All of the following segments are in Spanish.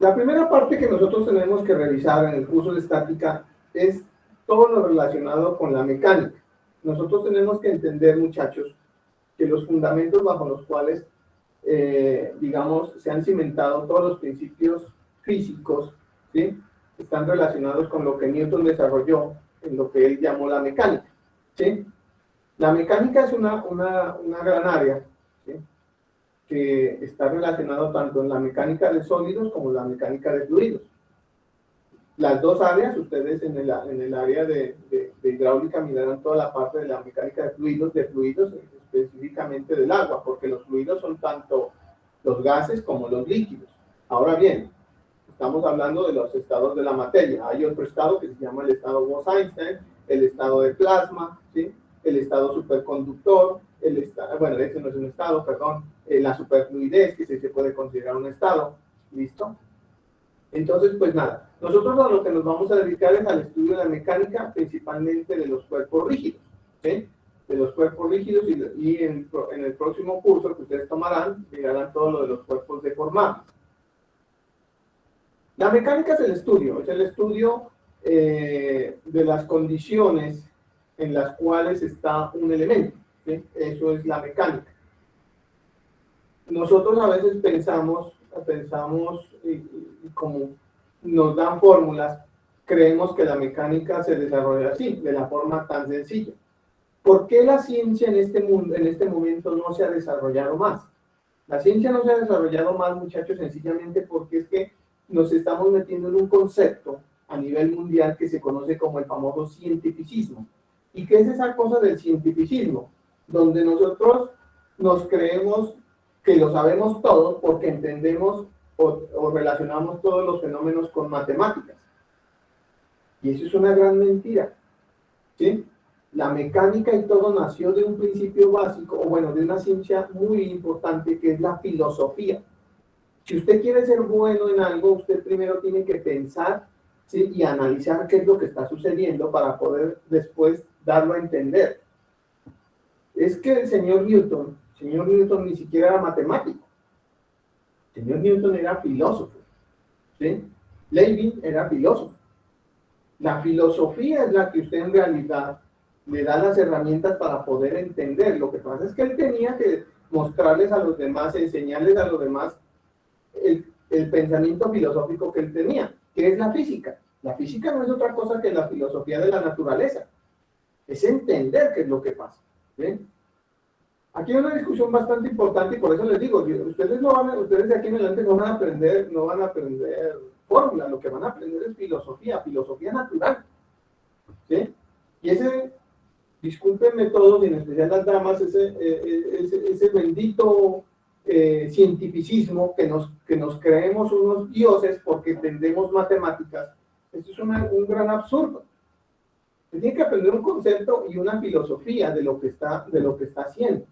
La primera parte que nosotros tenemos que revisar en el curso de estática es todo lo relacionado con la mecánica. Nosotros tenemos que entender, muchachos, que los fundamentos bajo los cuales, digamos, se han cimentado todos los principios físicos, ¿sí?, están relacionados con lo que Newton desarrolló en lo que él llamó la mecánica, ¿sí? La mecánica es una gran área, ¿sí?, que está relacionado tanto en la mecánica de sólidos como en la mecánica de fluidos. Las dos áreas, ustedes en el área de hidráulica mirarán toda la parte de la mecánica de fluidos específicamente del agua, porque los fluidos son tanto los gases como los líquidos. Ahora bien, estamos hablando de los estados de la materia. Hay otro estado que se llama el estado Bose-Einstein, el estado de plasma, ¿sí?, el estado superconductor, bueno, ese no es un estado, perdón, la superfluidez, que se puede considerar un estado. ¿Listo? Entonces, pues nada, nosotros a lo que nos vamos a dedicar es al estudio de la mecánica, principalmente de los cuerpos rígidos, ¿sí?, de los cuerpos rígidos, y en el próximo curso que ustedes tomarán, mirarán todo lo de los cuerpos deformados. La mecánica es el estudio de las condiciones en las cuales está un elemento, ¿sí? Eso es la mecánica. Nosotros a veces pensamos y como nos dan fórmulas, creemos que la mecánica se desarrolla así, de la forma tan sencilla. ¿Por qué la ciencia en este momento no se ha desarrollado más? La ciencia no se ha desarrollado más, muchachos, sencillamente porque es que nos estamos metiendo en un concepto a nivel mundial que se conoce como el famoso cientificismo. ¿Y qué es esa cosa del cientificismo? Donde nosotros nos creemos que lo sabemos todo porque entendemos o relacionamos todos los fenómenos con matemáticas. Y eso es una gran mentira, ¿sí? La mecánica y todo nació de un principio básico, o bueno, de una ciencia muy importante que es la filosofía. Si usted quiere ser bueno en algo, usted primero tiene que pensar, ¿sí?, y analizar qué es lo que está sucediendo para poder después darlo a entender. Es que el señor Newton ni siquiera era matemático. El señor Newton era filósofo, ¿sí? Leibniz era filósofo. La filosofía es la que usted en realidad le da las herramientas para poder entender. Lo que pasa es que él tenía que mostrarles a los demás, enseñarles a los demás el pensamiento filosófico que él tenía, que es la física. La física no es otra cosa que la filosofía de la naturaleza. Es entender qué es lo que pasa, ¿sí? Aquí hay una discusión bastante importante y por eso les digo, ustedes de aquí en adelante no van a aprender fórmula, lo que van a aprender es filosofía natural, ¿sí? Y discúlpenme todos, y en especial las damas, ese bendito cientificismo que nos creemos unos dioses porque entendemos matemáticas, eso es un gran absurdo. Se tiene que aprender un concepto y una filosofía de lo que está haciendo.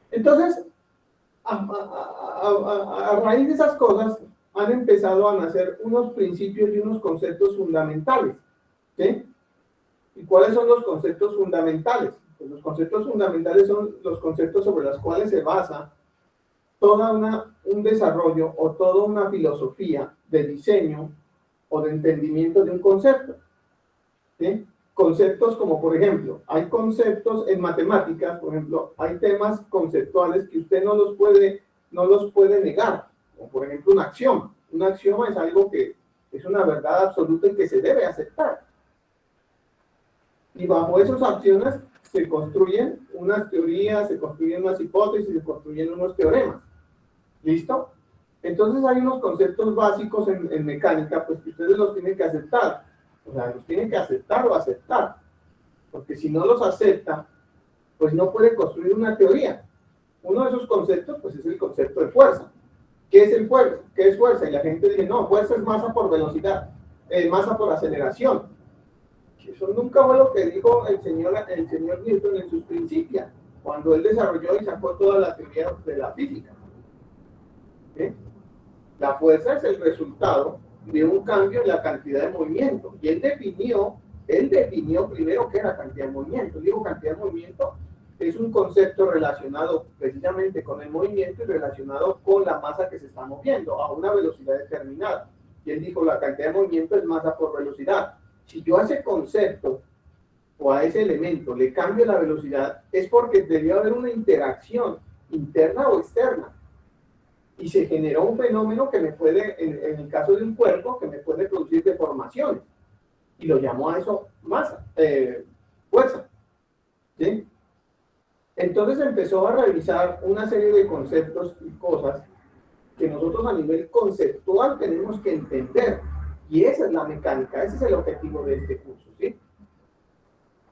Entonces, a raíz de esas cosas, han empezado a nacer unos principios y unos conceptos fundamentales, ¿sí? ¿Y cuáles son los conceptos fundamentales? Pues los conceptos fundamentales son los conceptos sobre los cuales se basa un desarrollo o toda una filosofía de diseño o de entendimiento de un concepto, ¿sí? Conceptos como, por ejemplo, hay conceptos en matemáticas, por ejemplo, hay temas conceptuales que usted no los puede negar, como por ejemplo un axioma. Un axioma es algo que es una verdad absoluta y que se debe aceptar. Y bajo esos axiomas se construyen unas teorías, se construyen unas hipótesis, se construyen unos teoremas. ¿Listo? Entonces hay unos conceptos básicos en mecánica, pues que ustedes los tienen que aceptar. O sea, los tienen que aceptar o aceptar. Porque si no los acepta, pues no puede construir una teoría. Uno de esos conceptos, pues es el concepto de fuerza. ¿Qué es el fuerza? ¿Qué es fuerza? Y la gente dice, no, fuerza es masa por velocidad, masa por aceleración. Eso nunca fue lo que dijo el señor Newton en sus principios, cuando él desarrolló y sacó toda la teoría de la física. ¿Sí? La fuerza es el resultado de un cambio en la cantidad de movimiento. Y él definió primero qué era cantidad de movimiento. Digo cantidad de movimiento es un concepto relacionado precisamente con el movimiento y relacionado con la masa que se está moviendo a una velocidad determinada. Y él dijo, la cantidad de movimiento es masa por velocidad. Si yo a ese concepto o a ese elemento le cambio la velocidad, es porque debió haber una interacción interna o externa. Y se generó un fenómeno que me puede, en el caso de un cuerpo, que me puede producir deformaciones. Y lo llamó a eso masa, fuerza. ¿Sí? Entonces empezó a revisar una serie de conceptos y cosas que nosotros a nivel conceptual tenemos que entender. Y esa es la mecánica, ese es el objetivo de este curso, ¿sí?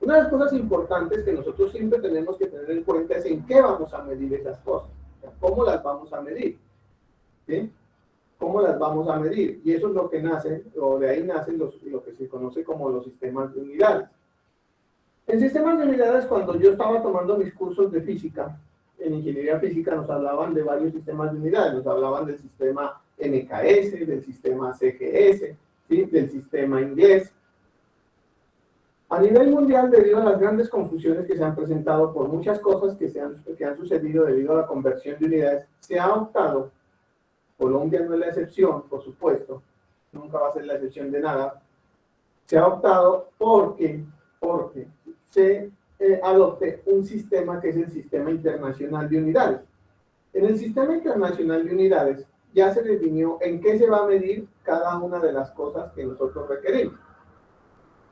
Una de las cosas importantes que nosotros siempre tenemos que tener en cuenta es en qué vamos a medir esas cosas, cómo las vamos a medir, ¿sí? ¿Cómo las vamos a medir? Y eso es lo que nace, o de ahí nacen lo que se conoce como los sistemas de unidades. En sistemas de unidades, cuando yo estaba tomando mis cursos de física, en ingeniería física nos hablaban de varios sistemas de unidades, nos hablaban del sistema NKS, del sistema CGS, ¿sí? Del sistema inglés. A nivel mundial, debido a las grandes confusiones que se han presentado por muchas cosas que han sucedido debido a la conversión de unidades, se ha optado, Colombia no es la excepción, por supuesto, nunca va a ser la excepción de nada, se ha optado porque se adopte un sistema que es el Sistema Internacional de Unidades. En el Sistema Internacional de Unidades ya se definió en qué se va a medir cada una de las cosas que nosotros requerimos.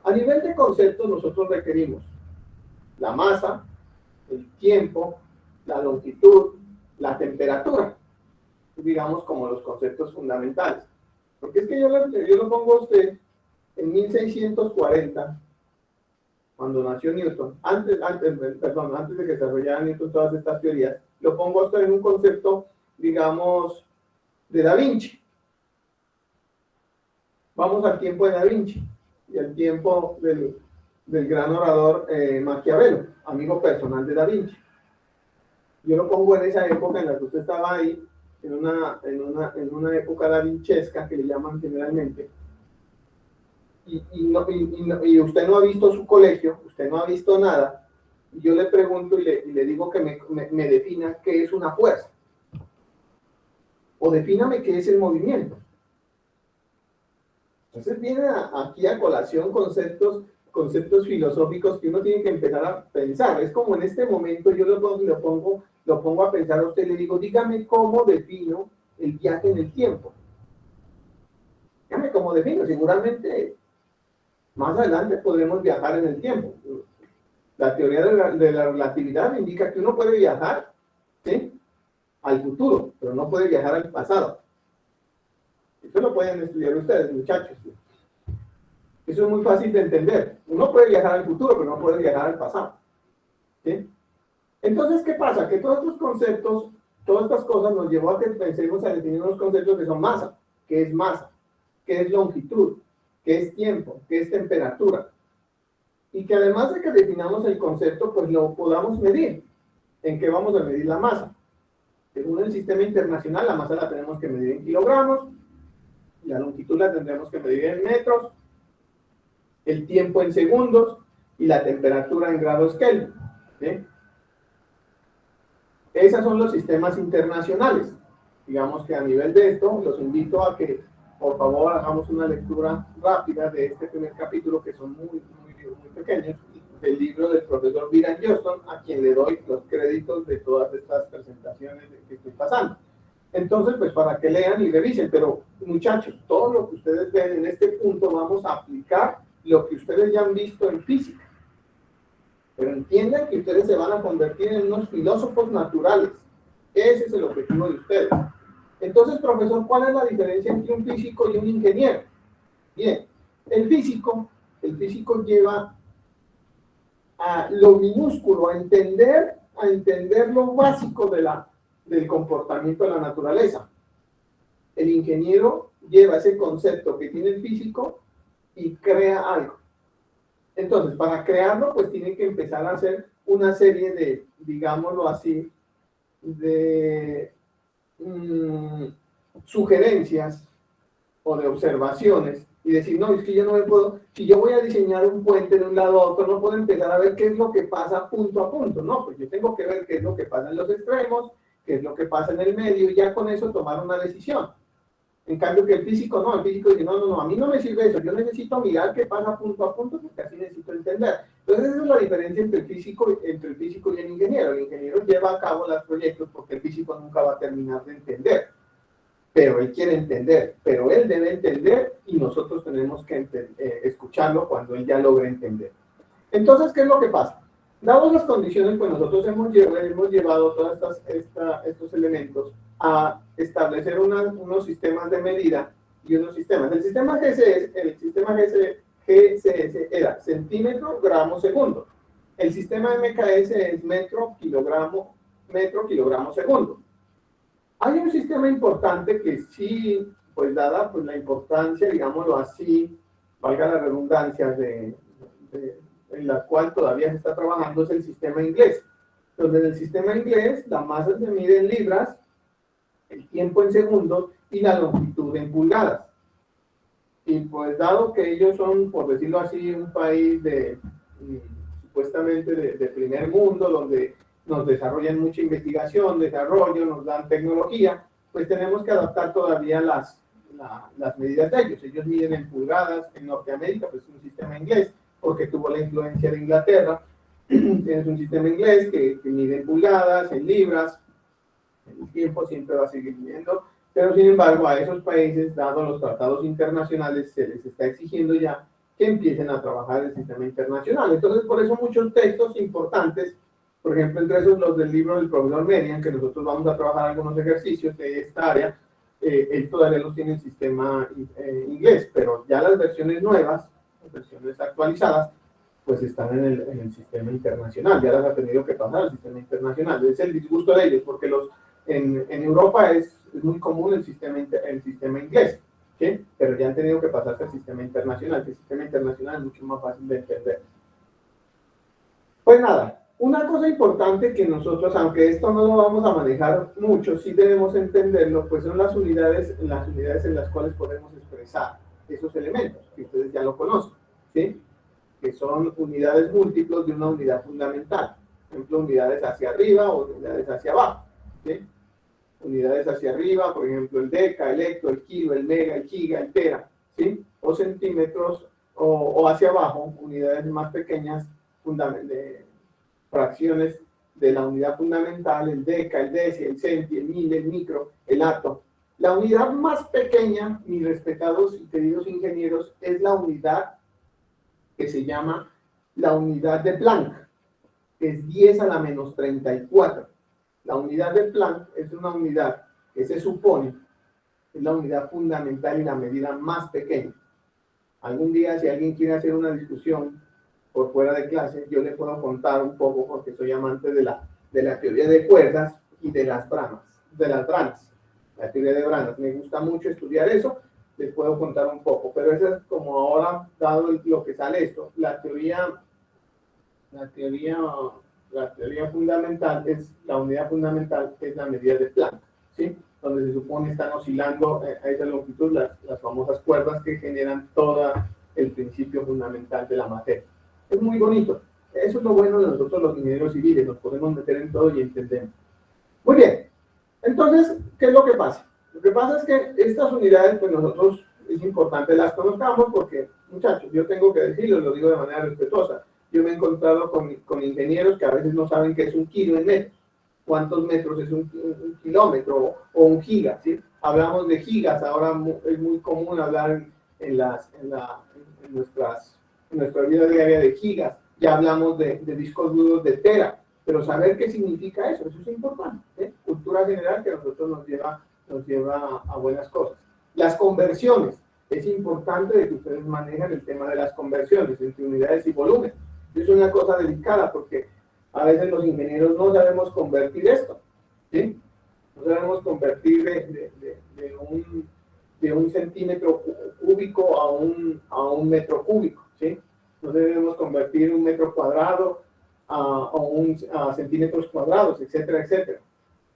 A nivel de conceptos, nosotros requerimos la masa, el tiempo, la longitud, la temperatura, digamos como los conceptos fundamentales. Porque es que yo lo pongo a usted en 1640, cuando nació Newton, antes de que desarrollara Newton todas estas teorías, lo pongo a usted en un concepto, digamos, de Da Vinci. Vamos al tiempo de Da Vinci y al tiempo del gran orador Maquiavelo, amigo personal de Da Vinci. Yo lo pongo en esa época en la que usted estaba ahí, en una época davinchesca que le llaman generalmente, y usted no ha visto su colegio, usted no ha visto nada, y yo le pregunto y le digo que me defina qué es una fuerza, o defíname qué es el movimiento. Entonces vienen aquí a colación conceptos filosóficos que uno tiene que empezar a pensar. Es como en este momento yo lo pongo a pensar a usted, le digo, dígame cómo defino el viaje en el tiempo. Dígame cómo defino, seguramente más adelante podremos viajar en el tiempo. La teoría de la relatividad indica que uno puede viajar, ¿sí?, al futuro, pero no puede viajar al pasado. Eso lo pueden estudiar ustedes, muchachos. Eso es muy fácil de entender. Uno puede viajar al futuro, pero no puede viajar al pasado, ¿sí? Entonces, ¿qué pasa? Que todos estos conceptos, todas estas cosas nos llevó a que pensemos a definir unos conceptos que son masa, que es longitud, que es tiempo, que es temperatura. Y que además de que definamos el concepto, pues lo podamos medir. ¿En qué vamos a medir la masa? Según el sistema internacional, la masa la tenemos que medir en kilogramos, la longitud la tendremos que medir en metros, el tiempo en segundos y la temperatura en grados Kelvin, ¿sí? Esos son los sistemas internacionales. Digamos que a nivel de esto, los invito a que, por favor, hagamos una lectura rápida de este primer capítulo, que son muy pequeños, del libro del profesor Byron Johnston, a quien le doy los créditos de todas estas presentaciones que estoy pasando. Entonces, pues para que lean y revisen, pero muchachos, todo lo que ustedes ven en este punto vamos a aplicar lo que ustedes ya han visto en física. Pero entiendan que ustedes se van a convertir en unos filósofos naturales. Ese es el objetivo de ustedes. Entonces, profesor, ¿cuál es la diferencia entre un físico y un ingeniero? Bien, el físico lleva a lo minúsculo, a entender lo básico del comportamiento de la naturaleza. El ingeniero lleva ese concepto que tiene el físico y crea algo. Entonces, para crearlo, pues tiene que empezar a hacer una serie de, digámoslo así, de sugerencias o de observaciones y decir, no, es que yo no me puedo, si yo voy a diseñar un puente de un lado a otro, no puedo empezar a ver qué es lo que pasa punto a punto, no, pues yo tengo que ver qué es lo que pasa en los extremos, qué es lo que pasa en el medio, y ya con eso tomar una decisión. En cambio que el físico no, el físico dice, no, no, no, a mí no me sirve eso, yo necesito mirar qué pasa punto a punto porque así necesito entender. Entonces esa es la diferencia entre el físico y el ingeniero. El ingeniero lleva a cabo los proyectos porque el físico nunca va a terminar de entender, pero él quiere entender, pero él debe entender y nosotros tenemos que escucharlo cuando él ya logre entender. Entonces, ¿qué es lo que pasa? Dadas las condiciones, pues nosotros hemos llevado todos estos elementos a establecer unos sistemas de medida y unos sistemas. El sistema GCS era centímetro, gramo, segundo. El sistema MKS es metro, kilogramo, segundo. Hay un sistema importante que sí, pues dada pues, la importancia, digámoslo así, valga la redundancia, en la cual todavía se está trabajando, es el sistema inglés. Donde en el sistema inglés la masa se mide en libras, el tiempo en segundos y la longitud en pulgadas. Y pues dado que ellos son, por decirlo así, un país supuestamente de primer mundo, donde nos desarrollan mucha investigación, desarrollo, nos dan tecnología, pues tenemos que adaptar todavía las medidas de ellos. Ellos miden en pulgadas, en Norteamérica, pues es un sistema inglés, porque tuvo la influencia de Inglaterra. Tienes un sistema inglés que mide en pulgadas, en libras, el tiempo siempre va a seguir midiendo, pero sin embargo a esos países, dado los tratados internacionales, se les está exigiendo ya que empiecen a trabajar el sistema internacional. Entonces, por eso muchos textos importantes, por ejemplo, entre esos los del libro del profesor Merian, que nosotros vamos a trabajar algunos ejercicios de esta área, él todavía los tiene en sistema inglés, pero ya las versiones nuevas, las versiones actualizadas, pues están en el sistema internacional, ya las ha tenido que pasar al sistema internacional. Es el disgusto de ellos, porque en Europa es muy común el sistema inglés, ¿sí? Pero ya han tenido que pasarse al sistema internacional, que el sistema internacional es mucho más fácil de entender. Pues nada, una cosa importante que nosotros, aunque esto no lo vamos a manejar mucho, sí debemos entenderlo, pues son las unidades en las cuales podemos expresar esos elementos, que ustedes ya lo conocen, ¿sí? Que son unidades múltiplos de una unidad fundamental. Por ejemplo, unidades hacia arriba o unidades hacia abajo, ¿sí? Unidades hacia arriba, por ejemplo, el deca, el hecto, el kilo, el mega, el giga, el tera, ¿sí? O centímetros, o hacia abajo, unidades más pequeñas, de fracciones de la unidad fundamental, el deca, el deci, el centi, el mil, el micro, el ato. La unidad más pequeña, mis respetados y queridos ingenieros, es la unidad que se llama la unidad de Planck, que es 10 a la menos 34. La unidad de Planck es una unidad que se supone es la unidad fundamental y la medida más pequeña. Algún día, si alguien quiere hacer una discusión por fuera de clase, yo le puedo contar un poco, porque soy amante de la teoría de cuerdas y de las branas, la teoría de branas. Me gusta mucho estudiar eso, les puedo contar un poco, pero eso es como ahora, dado lo que sale esto, la teoría fundamental la unidad fundamental es la medida de Planck, ¿sí? Donde se supone están oscilando a esa longitud las famosas cuerdas que generan todo el principio fundamental de la materia. Es muy bonito. Eso es lo bueno de nosotros los ingenieros civiles, nos podemos meter en todo y entendemos. Muy bien. Entonces, ¿qué es lo que pasa? Lo que pasa es que estas unidades, pues nosotros es importante las conozcamos porque, muchachos, yo tengo que decirlo, lo digo de manera respetuosa. Yo me he encontrado con ingenieros que a veces no saben qué es un kilo en metros, cuántos metros es un kilómetro o un giga, ¿sí? Hablamos de gigas, ahora es muy común hablar en nuestra vida diaria de gigas, ya hablamos de discos duros de tera, pero saber qué significa eso es importante, ¿eh? Cultura general que a nosotros nos lleva a buenas cosas. Las conversiones, es importante de que ustedes manejen el tema de las conversiones entre unidades y volumen. Es una cosa delicada porque a veces los ingenieros no sabemos convertir esto, ¿sí? No sabemos convertir de un centímetro cúbico a un metro cúbico, ¿sí? No debemos convertir un metro cuadrado a centímetros cuadrados, etcétera, etcétera.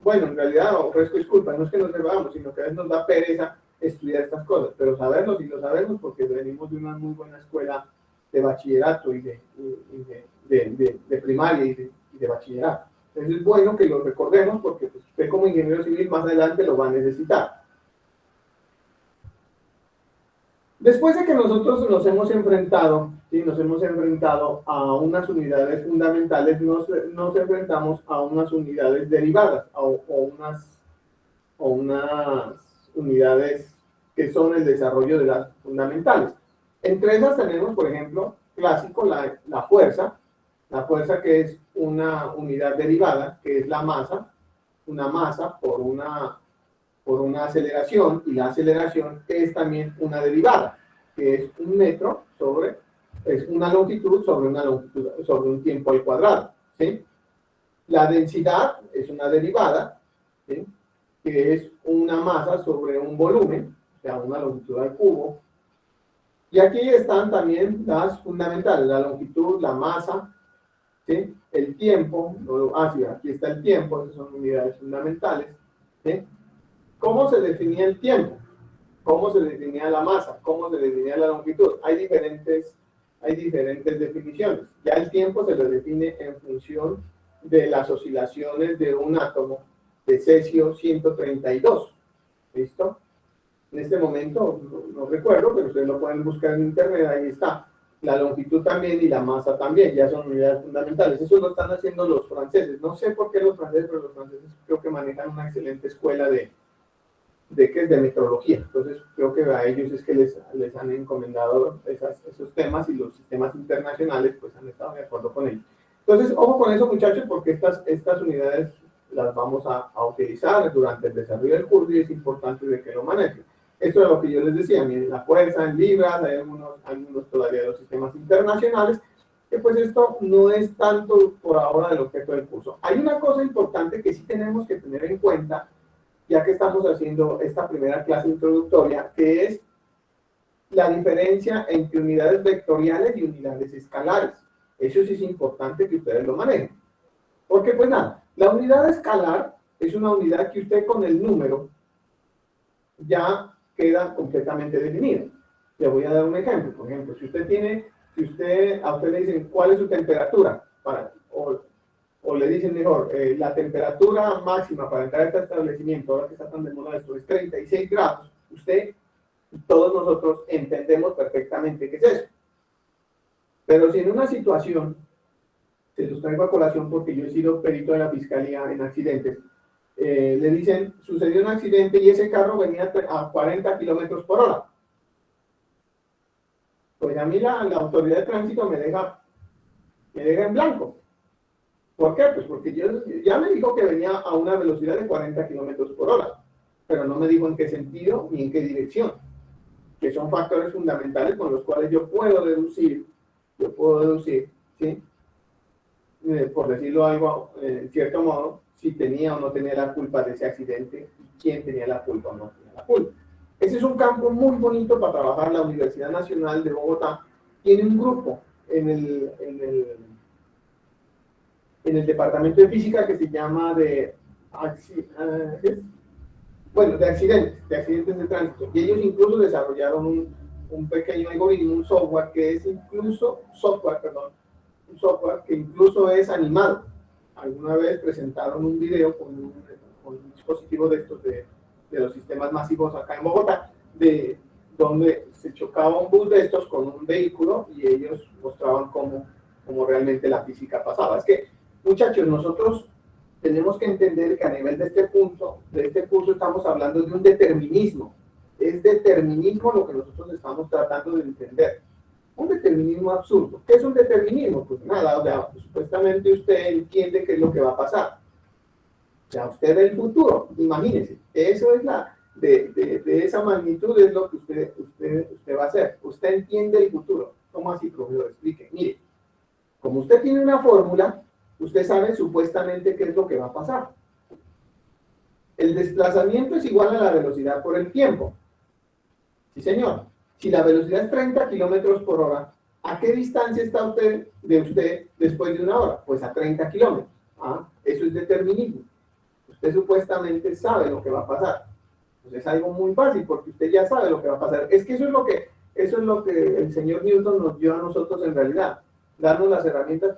Bueno, en realidad ofrezco disculpas, no es que nos debamos, sino que a veces nos da pereza estudiar estas cosas, pero saberlo sí lo sabemos porque venimos de una muy buena escuela de bachillerato y de primaria y de bachillerato. Entonces es bueno que lo recordemos porque pues, usted como ingeniero civil más adelante lo va a necesitar. Después de que nosotros nos hemos enfrentado, ¿sí? Nos hemos enfrentado a unas unidades fundamentales, nos enfrentamos a unas unidades derivadas o unas unidades que son el desarrollo de las fundamentales. Entre esas tenemos, por ejemplo, clásico, la fuerza que es una unidad derivada, que es la masa, una masa por una aceleración, y la aceleración es también una derivada, que es un metro es una longitud sobre una longitud, sobre un tiempo al cuadrado, ¿sí? La densidad es una derivada, ¿sí? Que es una masa sobre un volumen, o sea, una longitud al cubo. Y aquí están también las fundamentales, la longitud, la masa, ¿sí? El tiempo, sí, aquí está el tiempo, esas son unidades fundamentales, ¿sí? ¿Cómo se definía el tiempo? ¿Cómo se definía la masa? ¿Cómo se definía la longitud? Hay diferentes definiciones. Ya el tiempo se lo define en función de las oscilaciones de un átomo de cesio 132. ¿Listo? En este momento no recuerdo, pero ustedes lo pueden buscar en internet, ahí está. La longitud también y la masa también, ya son unidades fundamentales. Eso lo están haciendo los franceses. No sé por qué los franceses, pero los franceses creo que manejan una excelente escuela de metrología. Entonces, creo que a ellos es que les han encomendado esos temas y los sistemas internacionales pues han estado de acuerdo con ellos. Entonces, ojo con eso, muchachos, porque estas unidades las vamos a utilizar durante el desarrollo del curso y es importante de que lo manejen. Esto es lo que yo les decía, miren, la fuerza en libras, hay algunos todavía de los sistemas internacionales, que pues esto no es tanto por ahora del objeto del curso. Hay una cosa importante que sí tenemos que tener en cuenta, ya que estamos haciendo esta primera clase introductoria, que es la diferencia entre unidades vectoriales y unidades escalares. Eso sí es importante que ustedes lo manejen. Porque pues nada, la unidad escalar es una unidad que usted con el número ya queda completamente definido. Le voy a dar un ejemplo. Por ejemplo, si a usted le dicen cuál es su temperatura, o le dicen mejor, la temperatura máxima para entrar a este establecimiento, ahora que está tan de moda esto, es 36 grados, usted y todos nosotros entendemos perfectamente qué es eso. Pero si en una situación, se los traigo a colación porque yo he sido perito de la fiscalía en accidentes, le dicen, sucedió un accidente y ese carro venía a 40 kilómetros por hora. Pues a mí la autoridad de tránsito me deja en blanco. ¿Por qué? Pues porque ya me dijo que venía a una velocidad de 40 kilómetros por hora, pero no me dijo en qué sentido ni en qué dirección, que son factores fundamentales con los cuales yo puedo deducir, ¿sí? Por decirlo algo, en cierto modo, si tenía o no tenía la culpa de ese accidente, y quién tenía la culpa o no tenía la culpa. Ese es un campo muy bonito para trabajar. La Universidad Nacional de Bogotá tiene un grupo en el departamento de física que se llama de accidentes de tránsito. Y ellos incluso desarrollaron un pequeño algoritmo, un software que incluso es animado. Alguna vez presentaron un video con un dispositivo de estos de los sistemas masivos acá en Bogotá, de donde se chocaba un bus de estos con un vehículo y ellos mostraban cómo realmente la física pasaba. Es que, muchachos, nosotros tenemos que entender que a nivel de este curso, estamos hablando de un determinismo. Es determinismo lo que nosotros estamos tratando de entender. Un determinismo absurdo. ¿Qué es un determinismo? Pues nada, o sea, supuestamente usted entiende qué es lo que va a pasar. O sea, usted ve el futuro, imagínese. Eso es de esa magnitud es lo que usted va a hacer. Usted entiende el futuro. ¿Cómo así, profesor? Explique. Mire, como usted tiene una fórmula, usted sabe supuestamente qué es lo que va a pasar. El desplazamiento es igual a la velocidad por el tiempo. Sí, señor. Si la velocidad es 30 kilómetros por hora, ¿a qué distancia está usted después de una hora? Pues a 30 kilómetros. Eso es determinismo. Usted supuestamente sabe lo que va a pasar. Pues es algo muy fácil, porque usted ya sabe lo que va a pasar. Es que eso es lo que el señor Newton nos dio a nosotros en realidad, darnos las herramientas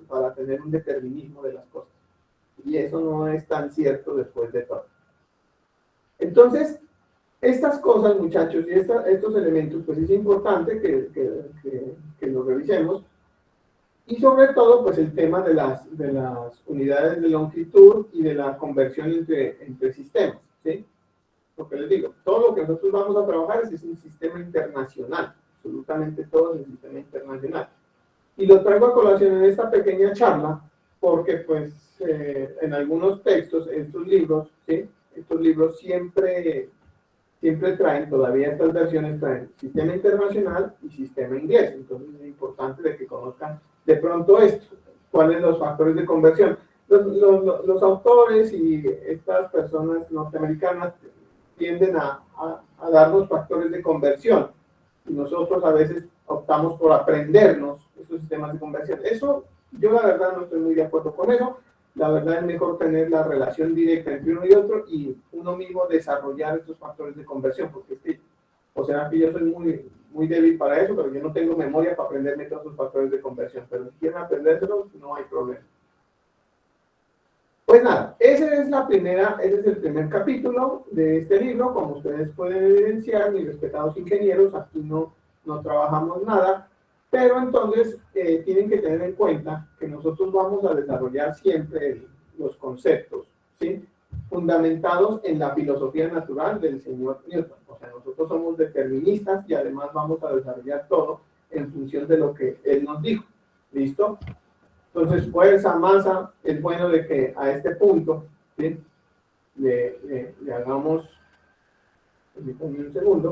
para tener un determinismo de las cosas. Y eso no es tan cierto después de todo. Entonces, estas cosas, muchachos, y estos elementos, pues es importante que los revisemos. Y sobre todo, pues el tema de las unidades de longitud y de la conversión entre sistemas, ¿sí? Porque les digo, todo lo que nosotros vamos a trabajar es un sistema internacional, absolutamente todo es un sistema internacional. Y lo traigo a colación en esta pequeña charla, porque pues en algunos textos, estos libros, ¿sí? Estos libros siempre traen, todavía estas versiones traen sistema internacional y sistema inglés. Entonces es importante de que conozcan de pronto esto, cuáles son los factores de conversión. Los autores y estas personas norteamericanas tienden a darnos factores de conversión y nosotros a veces optamos por aprendernos estos sistemas de conversión. Eso, yo la verdad no estoy muy de acuerdo con eso. La verdad es mejor tener la relación directa entre uno y otro y uno mismo desarrollar estos factores de conversión, porque es que, o sea, que yo soy muy débil para eso, pero yo no tengo memoria para aprenderme todos esos factores de conversión, pero si quieren aprendérselos, no hay problema. Pues nada, ese es el primer capítulo de este libro. Como ustedes pueden evidenciar, mis respetados ingenieros, aquí no trabajamos nada, pero entonces tienen que tener en cuenta que nosotros vamos a desarrollar siempre los conceptos, ¿sí? Fundamentados en la filosofía natural del señor Newton. O sea, nosotros somos deterministas y además vamos a desarrollar todo en función de lo que él nos dijo. ¿Listo? Entonces, fuerza, masa, es bueno de que a este punto, ¿sí? le hagamos, permítanme un segundo.